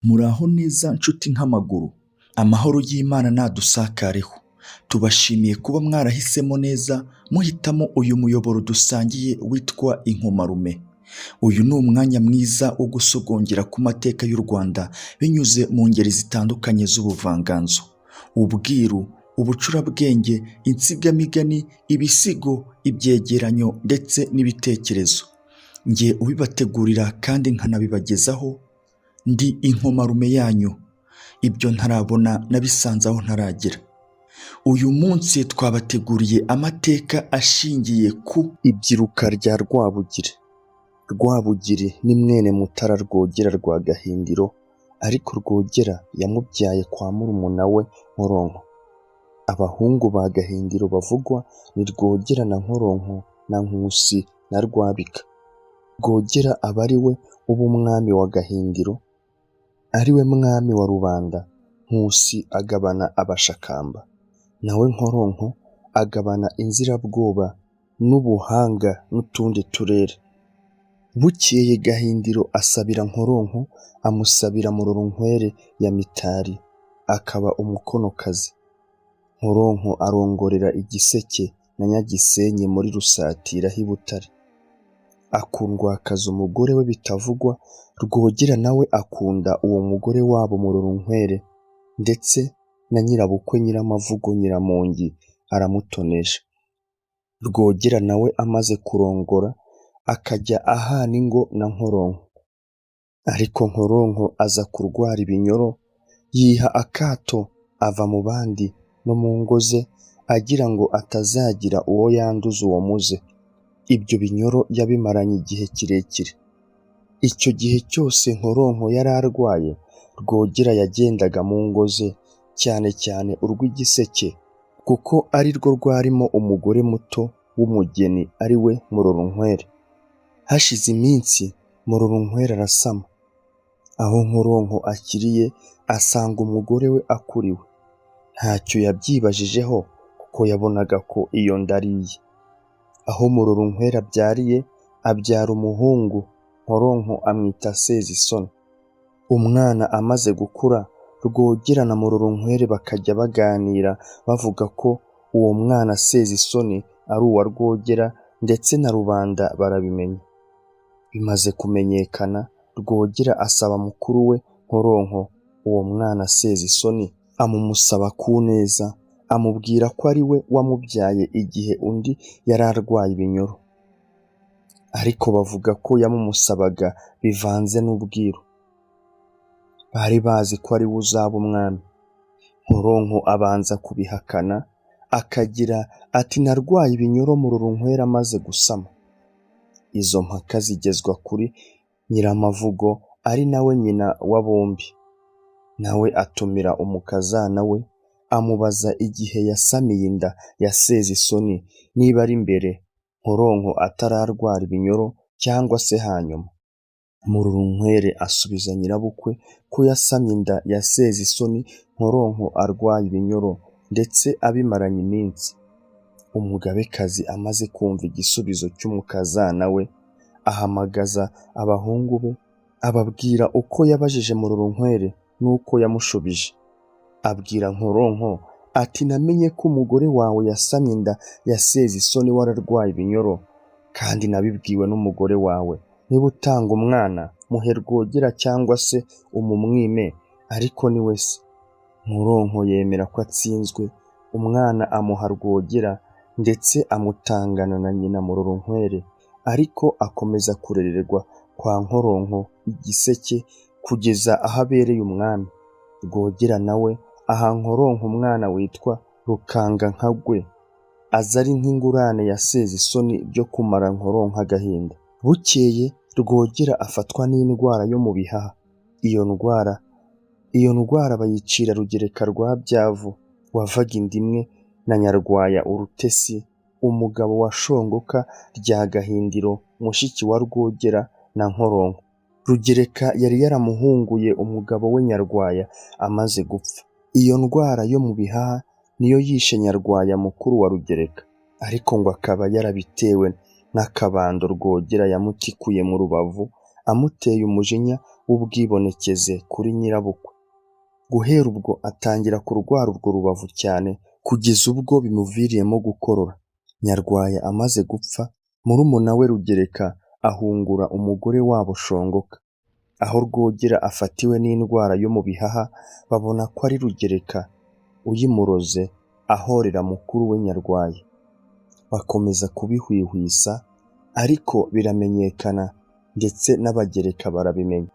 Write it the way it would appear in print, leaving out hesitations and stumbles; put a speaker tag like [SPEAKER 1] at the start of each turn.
[SPEAKER 1] Muraho neza nshuti nk'amaguru, amahoro y'Imana nadusakareho, tubashimiye kuba mwarahisemo neza muhitamo uyu muyoboro dusangiye witwa Inkomarume. Uyu ni umwanya mwiza wo gusogongera ku mateka y'u Rwanda binyuze mu ngeri zitandukanye z'ubuvanganzo, ubwiru, ubucurabwenge, insigamigani, ibisigo, ibyegeranyo ndetse n'ibitekerezo. Njye ubibategurira kandi nkanabibagezaho ndi Inkomarume yanyu, ibyo ntarabona nabisanze aho ntaragera. Uyu munsi twabateguriye amateka ashingiye ku ibyiruka rya Rwabugiri. Rwabugiri ni mwene Mutara Rwogera rwa Gahindiro, ariko Rwogera yamubyaye kwa murumuna we Nkoronko. Abahungu ba Gahindiro bavugwa ni Rwogera na Nkoronko na Nkusi na Rwabika. Rwogera aba ari we uba umwami wa Gahindiro, ari we mwami wa rubanda. Nkusi agabana abashakamba, nawe Nkoronko agabana inzirabwoba n'ubuhanga n'utundi turere. Bukeye Gahindiro asabira Nkoronko, amusabira Murorunkwere ya Mitari, akaba umukonokazi. Nkoronko arongorera Igiseke na Nyagisenyi muri Rusatira h'i Butare. Akundwakaza umugore we bitavugwa. Rwogera nawe akunda uwo mugore wabo Murorunkwere, ndetse na nyirabukwe Nyiramavugo Nyiramongi aramutonesha. Rwogera nawe amaze kurongora akajya ahana ingo na Nkoronko, ariko Nkoronko aza kurwara ibinyoro, yiha akato ava mu bandi no mu ngo ze, agira ngo atazagira uwo yanduza uwo muze. Ibyo binyoro yabimaranye igihe kirekire. Icyo gihe cyose Nkoronko yari arwaye, Rwogera yagendaga mu ngo ze, cyane cyane urw'Igiseke, kuko ari rwo rwarimo umugore muto w'umugeni ari we Murorunkwere. Hashize iminsi Murorunkwere arasama. Aho Nkoronko akiriye asanga umugore we akuriwe. Ntacyo yabyibajijeho kuko yabonaga ko iyo nda ari iye. Aho Murorunkwere abyariye abyara umuhungu, Nkoronko amwita Sezisoni. Umwana amaze gukura, Rwogera na Murorunkwere bakajya baganira bavuga ko uwo mwana Sezisoni ari uwa Rwogera, ndetse na rubanda barabimenya. Bimaze kumenyekana, Rwogera asaba mukuru we Nkoronko uwo mwana Sezisoni, amumusaba ku neza, amubwira ko ari we wamubyaye igihe undi yari arwaye ibinyoro. Ariko bavuga ko yamumusabaga bivanze n'ubwiru. Bari bazi ko ari we uzaba umwami. Nkoronko abanza kubihakana, akagira ati narwaye ibinyoro Murorunkwere amaze gusama. Izo mpaka zigezwa kuri Nyiramavugo ari nawe nyina wa bombi. Nawe atumira umukazana we, amubaza igihe yasamiye inda ya Sezisoni, niba ari mbere Nkoronko atararwara ibinyoro cyangwa se hanyuma. Murorunkwere asubiza nyirabukwe ko yasamye inda ya Sezisoni Nkoronko arwaye ibinyoro, ndetse abimaranye iminsi. Umugabekazi amaze kumva igisubizo cy'umukazana we, ahamagaza abahungu be, ababwira uko yabajije Murorunkwere n'uko yamushubije. Abwira Nkoronko ati namenye ko umugore wawe yasamye inda ya Sezisoni wararwaye ibinyoro, kandi nabibwiwe n'umugore wawe. Niba utanga umwana, muhe Rwogera cyangwa se umumwime, ariko ni we se. Nkoronko yemera ko atsinzwe, umwana amuha Rwogera, ndetse amutangana na nyina Murorunkwere, ariko akomeza kurererwa kwa Nkoronko Igiseke kugeza aho abereye umwami. Rwogera nawe aha Nkoronko umwana witwa Rukangankagwe, aza ari nk'ingurane ya Sezisoni byo kumara Nkoronko agahinda. Bukeye Rwogera afatwa n'indwara yo mu bihaha. Iyo ndwara bayicira Rugereka rwa Byavu wavaga inda imwe na Nyarwaya Urutesi, umugabo wa Shongoka rya Gahindiro, mushiki wa Rwogera na Nkoronko. Rugereka yari yaramuhunguye umugabo we Nyarwaya amaze gupfa. Iyo ndwara yo mu bihaha niyo yishe Nyarwaya mukuru wa Rugereka, ariko ngo akaba yarabitewe n'akabando Rwogera yamutikuye mu rubavu, amuteye umujinya
[SPEAKER 2] w'ubwibonekeze kuri nyirabukwe. Guhera ubwo atangira kurwara urwo rubavu cyane kugeza ubwo bimuviriyemo gukorora. Nyarwaya amaze gupfa, murumuna we Rugereka ahungura umugore wabo Shongoka. Aho Rwogera afatiwe n'indwara yo mu bihaha, babona ko ari Rugereka uyimuroze ahorera mukuru we Nyarwaya. Bakomeza kubihwihwisa ariko biramenyekana ndetse n'Abagereka barabimenya.